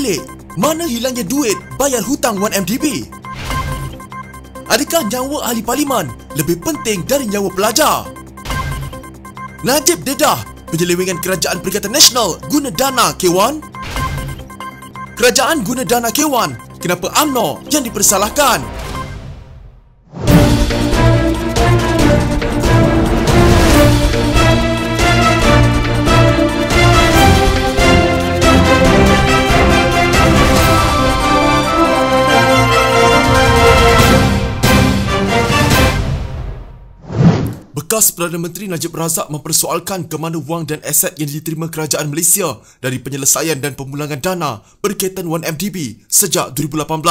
Pelik, mana hilangnya duit bayar hutang 1MDB? Adakah nyawa ahli parlimen lebih penting dari nyawa pelajar? Najib dedah penyelewengan kerajaan Perikatan Nasional guna dana K1? Kerajaan guna dana K1, kenapa UMNO yang dipersalahkan? Bekas Perdana Menteri Najib Razak mempersoalkan ke mana wang dan aset yang diterima kerajaan Malaysia dari penyelesaian dan pemulangan dana berkaitan 1MDB sejak 2018.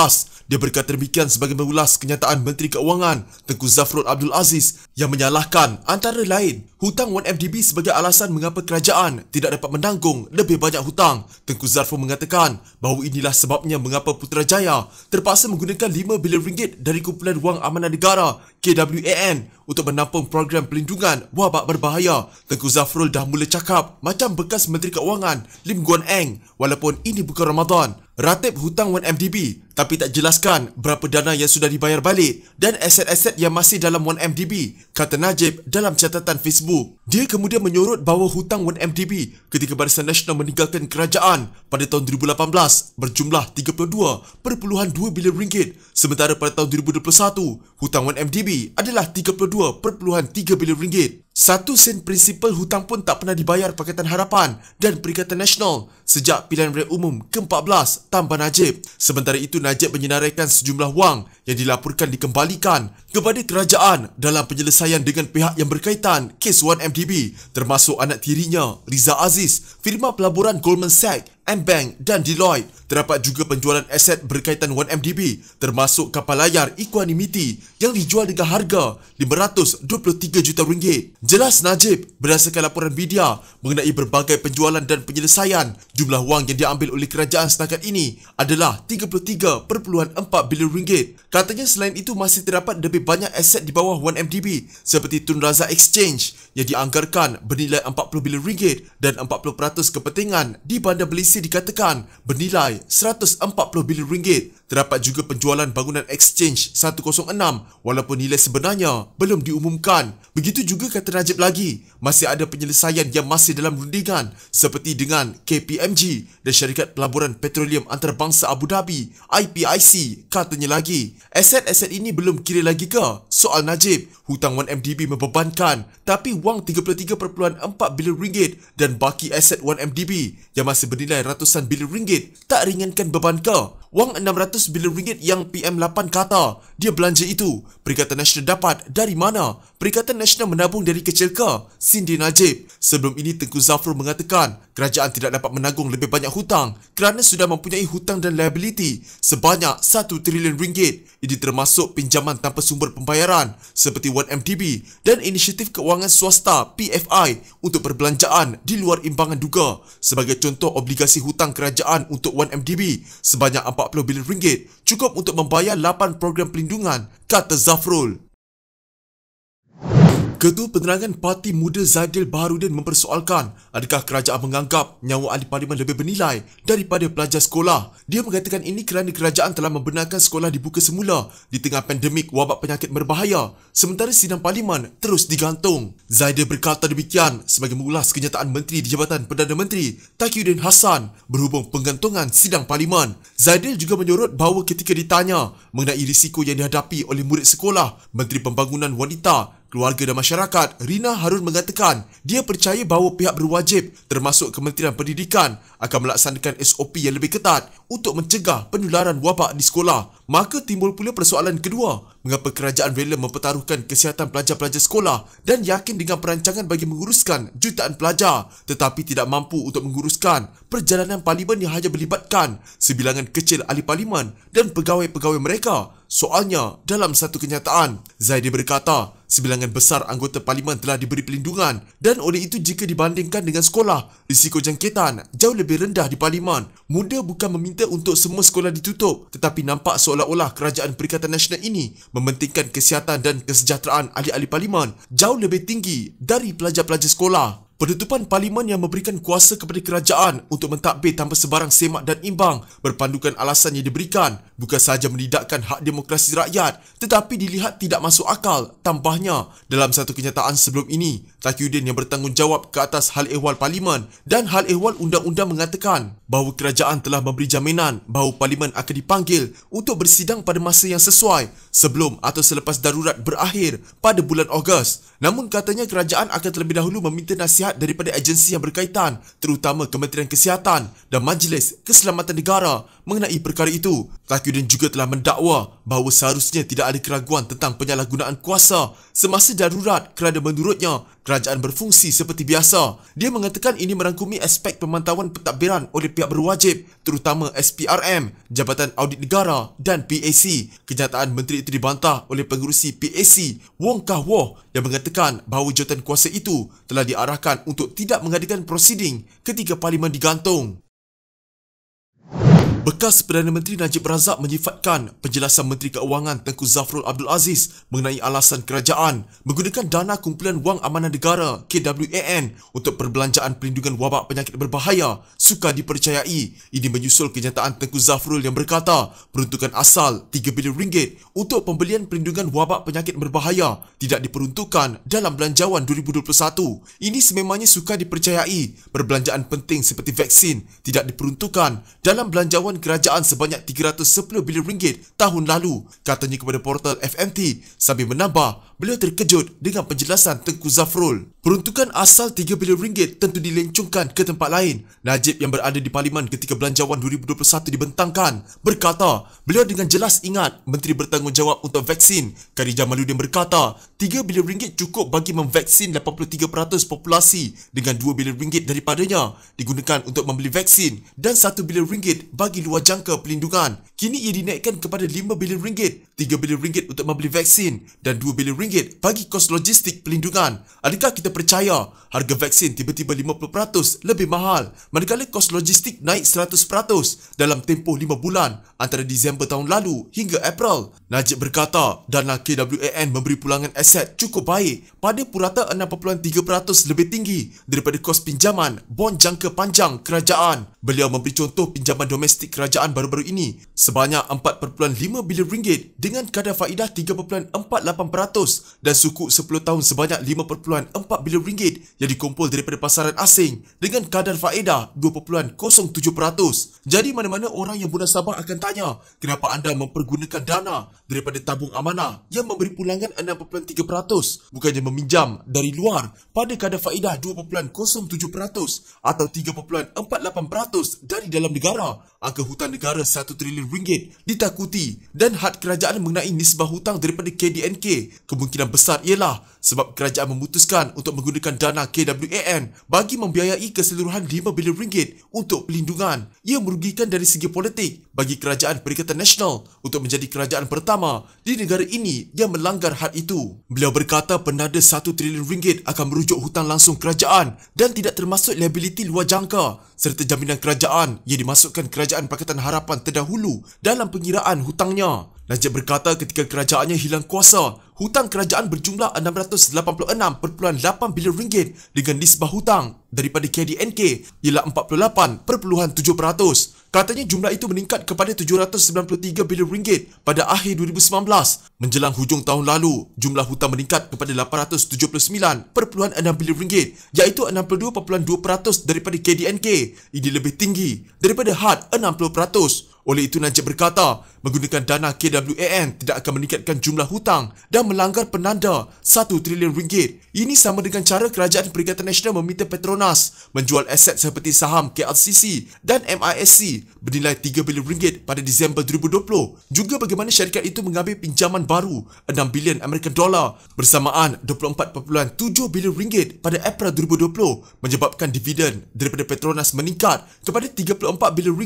Dia berkata demikian sebagai mengulas kenyataan Menteri Keuangan Tengku Zafrul Abdul Aziz yang menyalahkan antara lain hutang 1MDB sebagai alasan mengapa kerajaan tidak dapat menanggung lebih banyak hutang. Tengku Zafrul mengatakan bahawa inilah sebabnya mengapa Putrajaya terpaksa menggunakan RM5 bilion dari kumpulan wang amanah negara KWAN untuk menampung program pelindungan wabak berbahaya. Tengku Zafrul dah mula cakap macam bekas Menteri Keuangan Lim Guan Eng walaupun ini bukan Ramadan. Ratib hutang 1MDB tapi tak jelaskan berapa dana yang sudah dibayar balik dan aset-aset yang masih dalam 1MDB, kata Najib dalam catatan Facebook. Dia kemudian menyorot bahawa hutang 1MDB ketika Barisan Nasional meninggalkan kerajaan pada tahun 2018 berjumlah RM32.2 bilion, sementara pada tahun 2021 hutang 1MDB adalah RM32.3 bilion. 1 sen prinsipal hutang pun tak pernah dibayar Pakatan Harapan dan Perikatan Nasional sejak pilihan raya umum ke-14, tambah Najib. Sementara itu, Najib menyenaraikan sejumlah wang yang dilaporkan dikembalikan kepada kerajaan dalam penyelesaian dengan pihak yang berkaitan kes 1MDB, termasuk anak tirinya Riza Aziz, firma pelaburan Goldman Sachs, M-Bank dan Deloitte. Terdapat juga penjualan aset berkaitan 1MDB termasuk kapal layar Equanimity yang dijual dengan harga RM523 juta. Jelas Najib berdasarkan laporan media mengenai berbagai penjualan dan penyelesaian, jumlah wang yang diambil oleh kerajaan setakat ini adalah RM33.4 bilion. Katanya selain itu masih terdapat lebih banyak aset di bawah 1MDB seperti Tun Razak Exchange yang dianggarkan bernilai RM40 bilion dan 40% kepentingan di Bandar Malaysia dikatakan bernilai RM140 bilion. Terdapat juga penjualan bangunan Exchange 106 walaupun nilai sebenarnya belum diumumkan. Begitu juga kata Najib lagi, masih ada penyelesaian yang masih dalam rundingan seperti dengan KPMG dan Syarikat Pelaburan Petroleum Antarabangsa Abu Dhabi IPIC. Katanya lagi, aset-aset ini belum kira lagi ke? Soal Najib, hutang 1MDB membebankan tapi wang RM33.4 bilion dan baki aset 1MDB yang masih bernilai ratusan bilion ringgit tak ringankan beban ke? Wang RM600 bilion yang PM8 kata dia belanja itu, Perikatan Nasional dapat dari mana? Perikatan Nasional menabung dari kecil ke? Sindir Najib. Sebelum ini Tengku Zafrul mengatakan kerajaan tidak dapat menanggung lebih banyak hutang kerana sudah mempunyai hutang dan liability sebanyak RM1 trilion. Ini termasuk pinjaman tanpa sumber pembayaran seperti 1MDB dan inisiatif keuangan swasta PFI untuk perbelanjaan di luar imbangan duga. Sebagai contoh, obligasi hutang kerajaan untuk 1MDB sebanyak RM40 bilion cukup untuk membayar 8 program pelindungan, kata Zafrul. Ketua Penerangan Parti Muda Zaidil Baharudin mempersoalkan adakah kerajaan menganggap nyawa ahli parlimen lebih bernilai daripada pelajar sekolah. Dia mengatakan ini kerana kerajaan telah membenarkan sekolah dibuka semula di tengah pandemik wabak penyakit berbahaya sementara sidang parlimen terus digantung. Zaidil berkata demikian sebagai mengulas kenyataan Menteri di Jabatan Perdana Menteri Taqiyuddin Hassan berhubung penggantungan sidang parlimen. Zaidil juga menyorot bahawa ketika ditanya mengenai risiko yang dihadapi oleh murid sekolah, Menteri Pembangunan Wanita, Keluarga dan Masyarakat Rina Harun mengatakan dia percaya bahawa pihak berwajib termasuk Kementerian Pendidikan akan melaksanakan SOP yang lebih ketat untuk mencegah penularan wabak di sekolah. Maka timbul pula persoalan kedua, mengapa kerajaan rela mempertaruhkan kesihatan pelajar-pelajar sekolah dan yakin dengan perancangan bagi menguruskan jutaan pelajar tetapi tidak mampu untuk menguruskan perjalanan parlimen yang hanya melibatkan sebilangan kecil ahli parlimen dan pegawai-pegawai mereka. Soalnya, dalam satu kenyataan, Zaidi berkata, sebilangan besar anggota parlimen telah diberi pelindungan dan oleh itu jika dibandingkan dengan sekolah, risiko jangkitan jauh lebih rendah di parlimen. Muda bukan meminta untuk semua sekolah ditutup, tetapi nampak seolah-olah kerajaan Perikatan Nasional ini mementingkan kesihatan dan kesejahteraan ahli-ahli parlimen jauh lebih tinggi dari pelajar-pelajar sekolah. Penutupan parlimen yang memberikan kuasa kepada kerajaan untuk mentadbir tanpa sebarang semak dan imbang berpandukan alasan yang diberikan bukan sahaja menidakkan hak demokrasi rakyat tetapi dilihat tidak masuk akal. Tambahnya, dalam satu kenyataan sebelum ini, Taqiyuddin yang bertanggungjawab ke atas hal ehwal parlimen dan hal ehwal undang-undang mengatakan bahawa kerajaan telah memberi jaminan bahawa parlimen akan dipanggil untuk bersidang pada masa yang sesuai sebelum atau selepas darurat berakhir pada bulan Ogos. Namun katanya kerajaan akan terlebih dahulu meminta nasihat daripada agensi yang berkaitan, terutama Kementerian Kesihatan dan Majlis Keselamatan Negara mengenai perkara itu. Taqiyuddin juga telah mendakwa bahawa seharusnya tidak ada keraguan tentang penyalahgunaan kuasa semasa darurat kerana menurutnya kerajaan berfungsi seperti biasa. Dia mengatakan ini merangkumi aspek pemantauan pentadbiran oleh pihak berwajib, terutama SPRM, Jabatan Audit Negara dan PAC. Kenyataan menteri itu dibantah oleh pengerusi PAC, Wong Kah Woh, yang mengatakan bahawa jawatan kuasa itu telah diarahkan untuk tidak mengadakan prosiding ketika parlimen digantung. Bekas Perdana Menteri Najib Razak menyifatkan penjelasan Menteri Keuangan Tengku Zafrul Abdul Aziz mengenai alasan kerajaan menggunakan dana kumpulan wang amanah negara KWAN untuk perbelanjaan pelindungan wabak penyakit berbahaya sukar dipercayai. Ini menyusul kenyataan Tengku Zafrul yang berkata peruntukan asal RM3 bilion untuk pembelian pelindungan wabak penyakit berbahaya tidak diperuntukkan dalam belanjawan 2021. Ini sememangnya sukar dipercayai. Perbelanjaan penting seperti vaksin tidak diperuntukkan dalam belanjawan kerajaan sebanyak RM310 bilion tahun lalu, katanya kepada portal FMT sambil menambah beliau terkejut dengan penjelasan Tengku Zafrul. Peruntukan asal RM3 bilion tentu dilencungkan ke tempat lain. Najib yang berada di parlimen ketika belanjawan 2021 dibentangkan berkata beliau dengan jelas ingat menteri bertanggungjawab untuk vaksin Khadijah Maluddin berkata RM3 bilion cukup bagi memvaksin 83% populasi dengan RM2 bilion daripadanya digunakan untuk membeli vaksin dan RM1 bilion bagi luar jangka pelindungan. Kini ia dinaikkan kepada RM5 bilion, RM3 bilion untuk membeli vaksin dan RM2 bilion bagi kos logistik pelindungan. Adakah kita percaya harga vaksin tiba-tiba 50% lebih mahal manakala kos logistik naik 100% dalam tempoh 5 bulan antara Disember tahun lalu hingga April? Najib berkata dana KWAN memberi pulangan aset cukup baik pada purata 6.3% lebih tinggi daripada kos pinjaman bon jangka panjang kerajaan. Beliau memberi contoh pinjaman domestik kerajaan baru-baru ini sebanyak RM4.5 bilion dengan kadar faedah 3.48% dan sukuk 10 tahun sebanyak RM5.4 bilion yang dikumpul daripada pasaran asing dengan kadar faedah 2.07%. Jadi mana-mana orang yang munasabah akan tanya kenapa anda mempergunakan dana daripada tabung amanah yang memberi pulangan 6.3% bukannya meminjam dari luar pada kadar faedah 2.07% atau 3.48% dari dalam negara. Angka hutang negara RM1 trilion ditakuti dan had kerajaan mengenai nisbah hutang daripada KDNK kemungkinan besar ialah sebab kerajaan memutuskan untuk menggunakan dana KWAN bagi membiayai keseluruhan RM5 bilion untuk pelindungan. Ia merugikan dari segi politik bagi kerajaan Perikatan Nasional untuk menjadi kerajaan pertama di negara ini yang melanggar had itu. Beliau berkata penada RM1 trilion akan merujuk hutang langsung kerajaan dan tidak termasuk liability luar jangka serta jaminan kerajaan yang dimasukkan Kerajaan Pakatan Harapan terdahulu dalam pengiraan hutangnya. Najib berkata ketika kerajaannya hilang kuasa, hutang kerajaan berjumlah RM686.8 bilion dengan nisbah hutang daripada KDNK ialah 48.7%. Katanya jumlah itu meningkat kepada RM793 bilion pada akhir 2019. Menjelang hujung tahun lalu, jumlah hutang meningkat kepada RM879.6 bilion iaitu 62.2% daripada KDNK. Ini lebih tinggi daripada had 60%. Oleh itu Najib berkata, menggunakan dana KWAN tidak akan meningkatkan jumlah hutang dan melanggar penanda RM1 trilion. Ini sama dengan cara Kerajaan Perikatan Nasional meminta Petronas menjual aset seperti saham KLCC dan MISC bernilai RM3 bilion pada Disember 2020. Juga bagaimana syarikat itu mengambil pinjaman baru $6 bilion bersamaan RM24.7 bilion pada April 2020 menyebabkan dividen daripada Petronas meningkat kepada RM34 bilion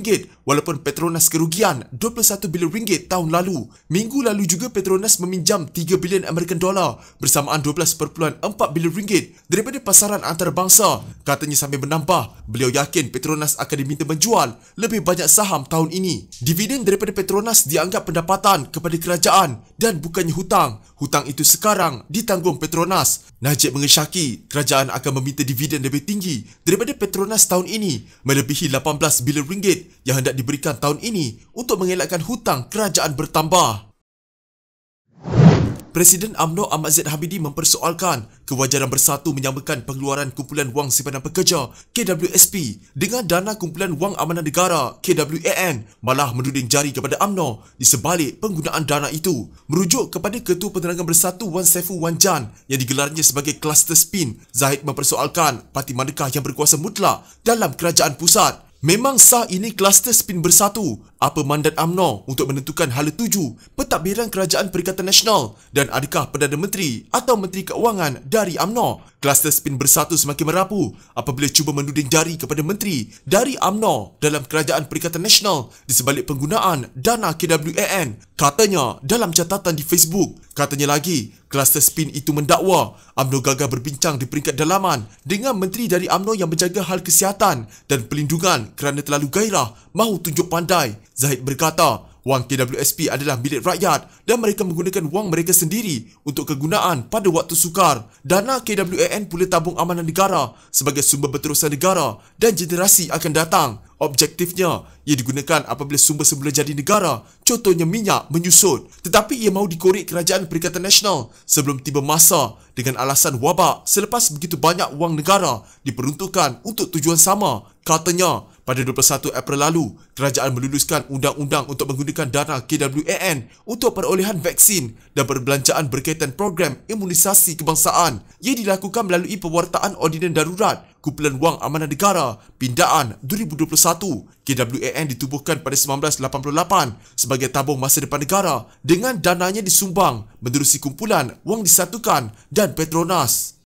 walaupun Petronas kerugian 21 bilion ringgit tahun lalu. Minggu lalu juga Petronas meminjam 3 bilion American dollar bersamaan 12.4 bilion ringgit daripada pasaran antarabangsa. Katanya sambil menambah, beliau yakin Petronas akan diminta menjual lebih banyak saham tahun ini. Dividen daripada Petronas dianggap pendapatan kepada kerajaan dan bukannya hutang. Hutang itu sekarang ditanggung Petronas. Najib mengesyaki kerajaan akan meminta dividen lebih tinggi daripada Petronas tahun ini, melebihi 18 bilion ringgit yang hendak diberikan tahun ini untuk mengelakkan hutang kerajaan bertambah. Presiden UMNO Ahmad Zaid Hamidi mempersoalkan kewajaran Bersatu menyamakan pengeluaran kumpulan wang simpanan pekerja KWSP dengan dana kumpulan wang amanah negara KWAN, malah menuding jari kepada UMNO di sebalik penggunaan dana itu. Merujuk kepada Ketua Penerangan Bersatu Wan Saiful Wan Jan yang digelarnya sebagai kluster spin, Zahid mempersoalkan parti manakah yang berkuasa mutlak dalam kerajaan pusat. Memang sah ini kluster spin bersatu. Apa mandat UMNO untuk menentukan hala tuju pentadbiran Kerajaan Perikatan Nasional dan adakah Perdana Menteri atau Menteri Keuangan dari UMNO? Kluster spin bersatu semakin merapu apabila cuba menuding jari kepada menteri dari UMNO dalam Kerajaan Perikatan Nasional di sebalik penggunaan dana KWAN. Katanya dalam catatan di Facebook. Katanya lagi, kluster spin itu mendakwa UMNO gagal berbincang di peringkat dalaman dengan menteri dari UMNO yang menjaga hal kesihatan dan pelindungan kerana terlalu gairah mahu tunjuk pandai. Zahid berkata, wang KWSP adalah milik rakyat dan mereka menggunakan wang mereka sendiri untuk kegunaan pada waktu sukar. Dana KWAN pula tabung amanah negara sebagai sumber berterusan negara dan generasi akan datang. Objektifnya, ia digunakan apabila sumber semula jadi negara, contohnya minyak, menyusut. Tetapi ia mahu dikorek Kerajaan Perikatan Nasional sebelum tiba masa dengan alasan wabak selepas begitu banyak wang negara diperuntukkan untuk tujuan sama. Katanya, pada 21 April lalu, kerajaan meluluskan undang-undang untuk menggunakan dana KWAN untuk perolehan vaksin dan perbelanjaan berkaitan program imunisasi kebangsaan. Ia dilakukan melalui pewartaan Ordinan Darurat Kumpulan Wang Amanah Negara Pindaan 2021. KWAN ditubuhkan pada 1988 sebagai tabung masa depan negara dengan dananya disumbang menerusi kumpulan Wang Disatukan dan Petronas.